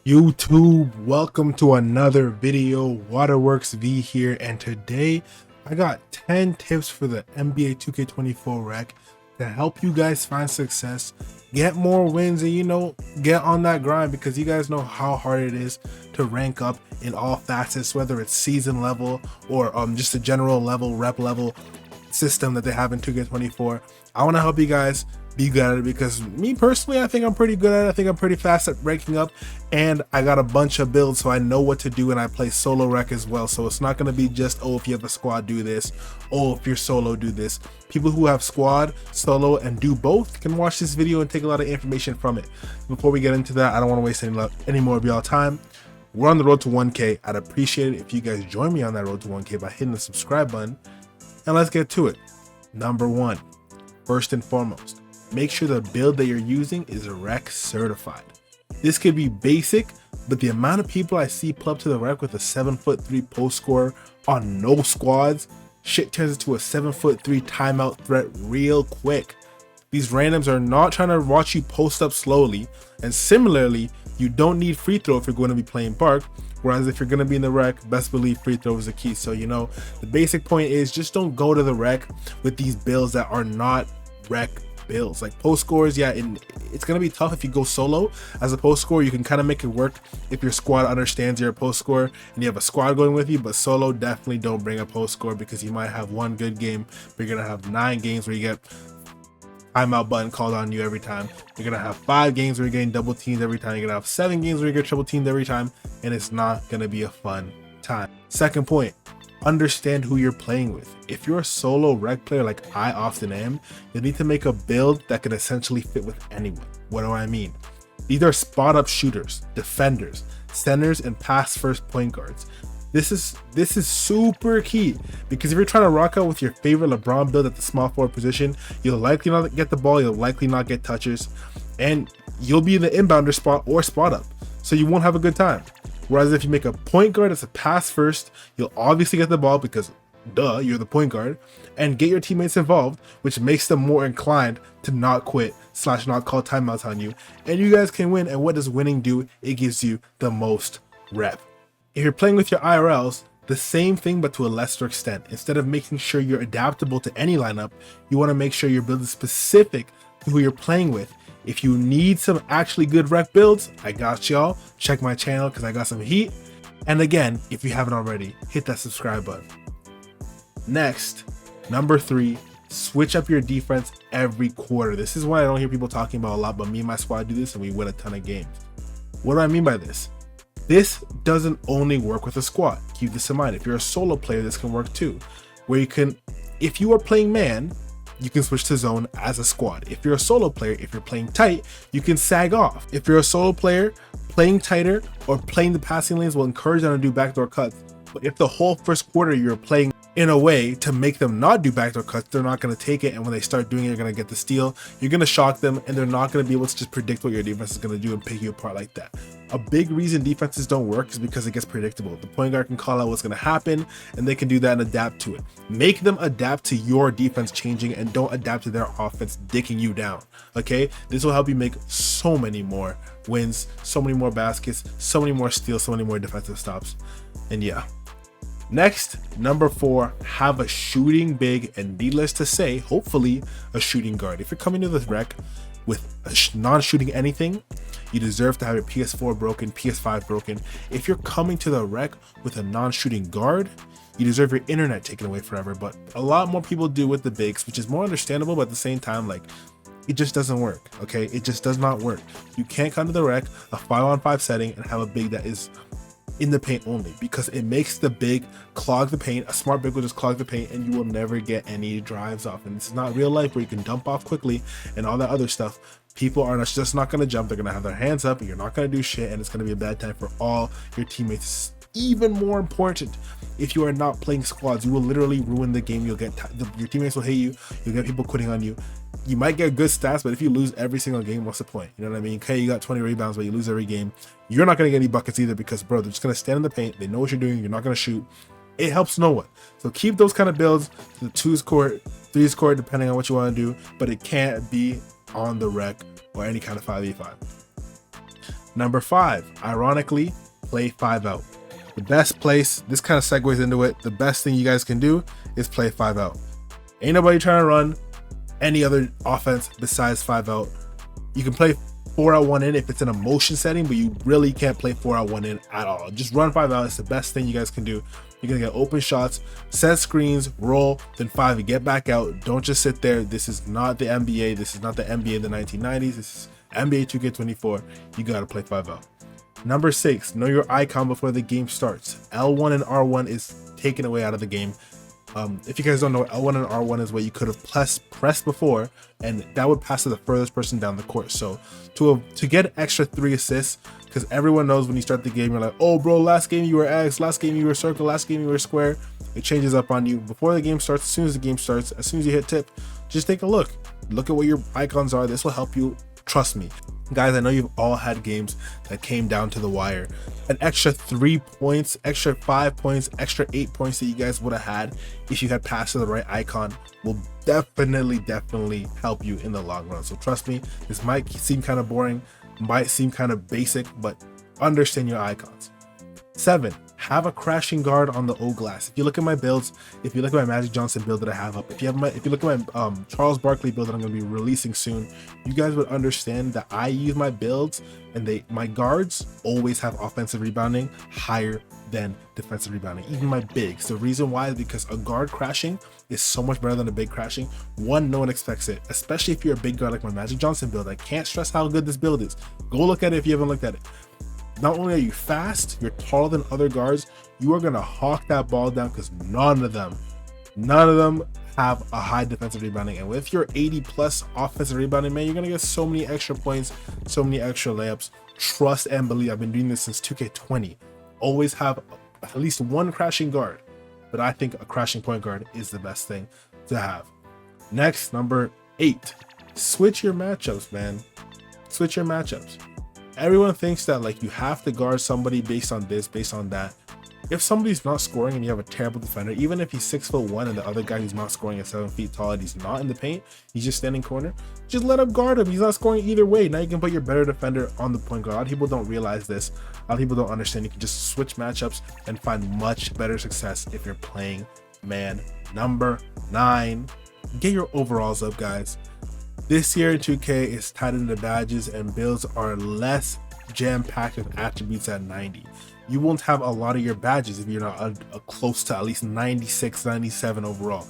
YouTube, welcome to another video. Waterworks V here, and today I got 10 tips for the NBA 2K24 rec to help you guys find success, get more wins, and get on that grind, because you guys know how hard it is to rank up in all facets, whether it's season level or just a general level, rep level system that they have in 2K24. I want to help you guys be good at it, because me personally, I think I'm pretty good at it. I think I'm pretty fast at ranking up, and I got a bunch of builds, so I know what to do, and I play solo rec as well. So it's not going to be just, oh, if you have a squad, do this. Oh, if you're solo, do this. People who have squad, solo, and do both can watch this video and take a lot of information from it. Before we get into that, I don't want to waste any more of y'all time. We're on the road to 1K. I'd appreciate it if you guys join me on that road to 1K by hitting the subscribe button, and let's get to it. Number one, first and foremost, make sure the build that you're using is rec certified. This could be basic, but the amount of people I see pull up to the rec with a 7'3" post scorer on no squads, shit turns into a 7'3" timeout threat real quick. These randoms are not trying to watch you post up slowly, and similarly, you don't need free throw if you're going to be playing park, whereas if you're going to be in the rec, best believe free throw is the key. So the basic point is, just don't go to the rec with these builds that are not rec builds. Like post scores, yeah, it's gonna be tough if you go solo. As a post scorer, you can kind of make it work if your squad understands you're a post scorer and you have a squad going with you, but solo, definitely don't bring a post scorer, because you might have one good game, but you're gonna have 9 games where you get timeout button called on you every time. You're gonna have 5 games where you're getting double teamed every time. You're gonna have 7 games where you get triple teamed every time, and it's not gonna be a fun time. Second point, understand who you're playing with. If you're a solo rec player like I often am, you need to make a build that can essentially fit with anyone. What do I mean? These are spot up shooters, defenders, centers, and pass first point guards. This is super key, because if you're trying to rock out with your favorite LeBron build at the small forward position, you'll likely not get the ball, you'll likely not get touches, and you'll be in the inbounder spot or spot up, so you won't have a good time. Whereas if you make a point guard that's a pass first, you'll obviously get the ball, because duh, you're the point guard, and get your teammates involved, which makes them more inclined to not quit / not call timeouts on you, and you guys can win. And what does winning do? It gives you the most rep. If you're playing with your IRLs, the same thing, but to a lesser extent. Instead of making sure you're adaptable to any lineup, you want to make sure your build is specific to who you're playing with. If you need some actually good rec builds, I got y'all. Check my channel, because I got some heat. And again, if you haven't already, hit that subscribe button. Next, number 3, switch up your defense every quarter. This is what I don't hear people talking about a lot, but me and my squad do this, and we win a ton of games. What do I mean by this? This doesn't only work with a squad. Keep this in mind. If you're a solo player, this can work too, where you can, if you are playing man, you can switch to zone as a squad. If you're a solo player, if you're playing tight, you can sag off. If you're a solo player, playing tighter or playing the passing lanes will encourage them to do backdoor cuts. But if the whole first quarter you're playing in a way to make them not do backdoor cuts, they're not going to take it, and when they start doing it, you're going to get the steal. You're going to shock them, and they're not going to be able to just predict what your defense is going to do and pick you apart like that. A big reason defenses don't work is because it gets predictable. The point guard can call out what's going to happen, and they can do that and adapt to it. Make them adapt to your defense changing, and don't adapt to their offense dicking you down. Okay, this will help you make so many more wins, so many more baskets, so many more steals, so many more defensive stops. And yeah. Next, number 4, have a shooting big, and needless to say, hopefully a shooting guard. If you're coming to this rec with a non-shooting anything, you deserve to have your PS4 broken, PS5 broken. If you're coming to the rec with a non-shooting guard, you deserve your internet taken away forever. But a lot more people do with the bigs, which is more understandable, but at the same time, like, it just doesn't work. Okay, it just does not work. You can't come to the rec a 5-on-5 setting and have a big that is in the paint only, because it makes the big clog the paint. A smart big will just clog the paint, and you will never get any drives off. And this is not real life, where you can dump off quickly and all that other stuff. People are just not going to jump. They're going to have their hands up, and you're not going to do shit, and it's going to be a bad time for all your teammates. Even more important, if you are not playing squads, you will literally ruin the game. You'll get your teammates will hate you. You'll get people quitting on you. You might get good stats, but if you lose every single game, what's the point? You know what I mean? Okay, you got 20 rebounds, but you lose every game. You're not going to get any buckets either, because, bro, they're just going to stand in the paint. They know what you're doing. You're not going to shoot. It helps no one. So keep those kind of builds to the 2's court, 3's court, depending on what you want to do, but it can't be on the rec or any kind of 5v5. Number 5, ironically, play 5 out. The best place, this kind of segues into it, the best thing you guys can do is play 5 out. Ain't nobody trying to run any other offense besides 5 out. You can play 4 out 1 in if it's in a motion setting, but you really can't play 4 out 1 in at all. Just run 5 out. It's the best thing you guys can do. You're gonna get open shots, set screens, roll, then 5 and get back out. Don't just sit there. This is not the NBA. This is not the NBA of the 1990s. This is NBA 2K24. You gotta play 5 out. Number 6, know your icon before the game starts. L1 and R1 is taken away out of the game. If you guys don't know, L1 and R1 is what you could have pressed before, and that would pass to the furthest person down the court. So to get extra 3 assists, because everyone knows when you start the game, you're like, oh bro, last game you were X, last game you were circle, last game you were square. It changes up on you before the game starts. As soon as the game starts, as soon as you hit tip, just take a look at what your icons are. This will help you. Trust me, guys. I know you've all had games that came down to the wire. An extra 3 points, extra 5 points, extra 8 points that you guys would have had if you had passed to the right icon will definitely help you in the long run. So trust me, this might seem kind of boring, might seem kind of basic, but understand your icons. 7, have a crashing guard on the O glass. If you look at my builds, if you look at my Magic Johnson build that I have up, if you look at my Charles Barkley build that I'm going to be releasing soon, you guys would understand that I use my builds and my guards always have offensive rebounding higher than defensive rebounding, even my bigs. The reason why is because a guard crashing is so much better than a big crashing. One, no one expects it, especially if you're a big guard like my Magic Johnson build. I can't stress how good this build is. Go look at it if you haven't looked at it. Not only are you fast, you're taller than other guards, you are going to hawk that ball down because none of them have a high defensive rebounding. And with your 80 plus offensive rebounding, man, you're going to get so many extra points, so many extra layups. Trust and believe. I've been doing this since 2K20. Always have at least one crashing guard, but I think a crashing point guard is the best thing to have. Next, number 8, switch your matchups, man. Switch your matchups. Everyone thinks that like you have to guard somebody based on this, based on that. If somebody's not scoring and you have a terrible defender, even if he's 6'1" and the other guy who's not scoring is 7 feet tall and he's not in the paint, he's just standing corner, just let him guard him. He's not scoring either way. Now you can put your better defender on the point guard. A lot of people don't realize this. A lot of people don't understand. You can just switch matchups and find much better success if you're playing man. Number 9, get your overalls up, guys. This year 2K is tied into badges and builds are less jam-packed with attributes at 90. You won't have a lot of your badges if you're not close to at least 96, 97 overall.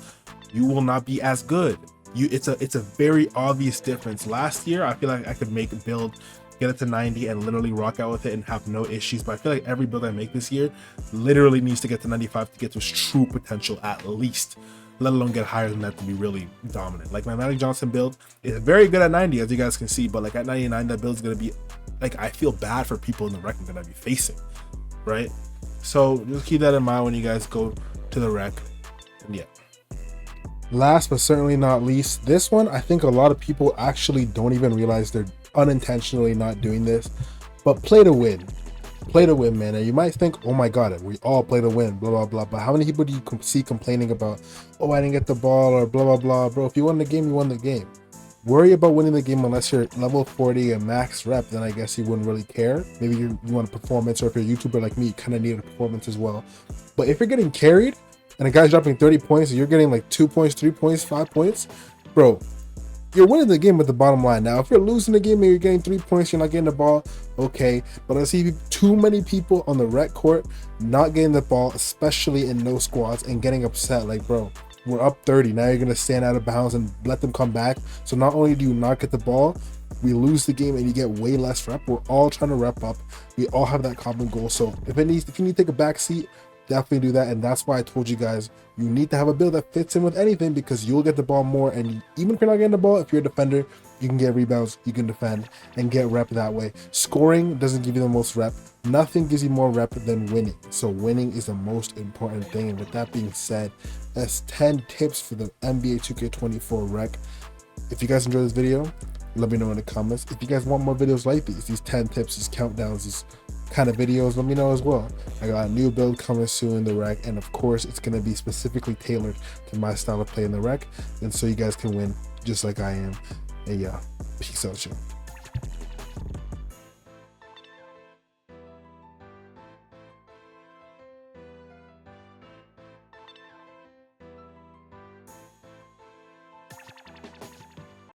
You will not be as good. It's a very obvious difference. Last year, I feel like I could make a build, get it to 90 and literally rock out with it and have no issues. But I feel like every build I make this year literally needs to get to 95 to get to its true potential at least, let alone get higher than that to be really dominant. Like my Magic Johnson build is very good at 90, as you guys can see, but like at 99, that build's gonna be like, I feel bad for people in the rec I'm gonna be facing, right? So just keep that in mind when you guys go to the rec. And yeah. Last but certainly not least, this one, I think a lot of people actually don't even realize they're unintentionally not doing this, but play to win. Play to win, man. And you might think, oh my god, we all play to win, blah blah blah, but how many people do you see complaining about, oh I didn't get the ball or blah blah blah? Bro, if you won the game, you won the game. Worry about winning the game unless you're level 40 and max rep, then I guess you wouldn't really care. Maybe you want a performance, or if you're a YouTuber like me, you kind of need a performance as well. But if you're getting carried and a guy's dropping 30 points and you're getting like 2 points, 3 points, 5 points, bro, you're winning the game with the bottom line. Now, if you're losing the game and you're getting 3 points, you're not getting the ball, okay. But I see too many people on the rec court not getting the ball, especially in no squads, and getting upset. Like, bro, we're up 30. Now you're going to stand out of bounds and let them come back. So not only do you not get the ball, we lose the game and you get way less rep. We're all trying to rep up. We all have that common goal. So if you need to take a back seat, definitely do that. And that's why I told you guys, you need to have a build that fits in with anything, because you'll get the ball more. And even if you're not getting the ball, if you're a defender, you can get rebounds, you can defend and get rep that way. Scoring doesn't give you the most rep. Nothing gives you more rep than winning. So winning is the most important thing. And with that being said, that's 10 tips for the NBA 2K24 rec. If you guys enjoyed this video, let me know in the comments. If you guys want more videos like these 10 tips, these countdowns, these kind of videos, let me know as well. I got a new build coming soon in the rec, and of course it's going to be specifically tailored to my style of play in the rec, and so you guys can win just like I am. And yeah, peace out, y'all.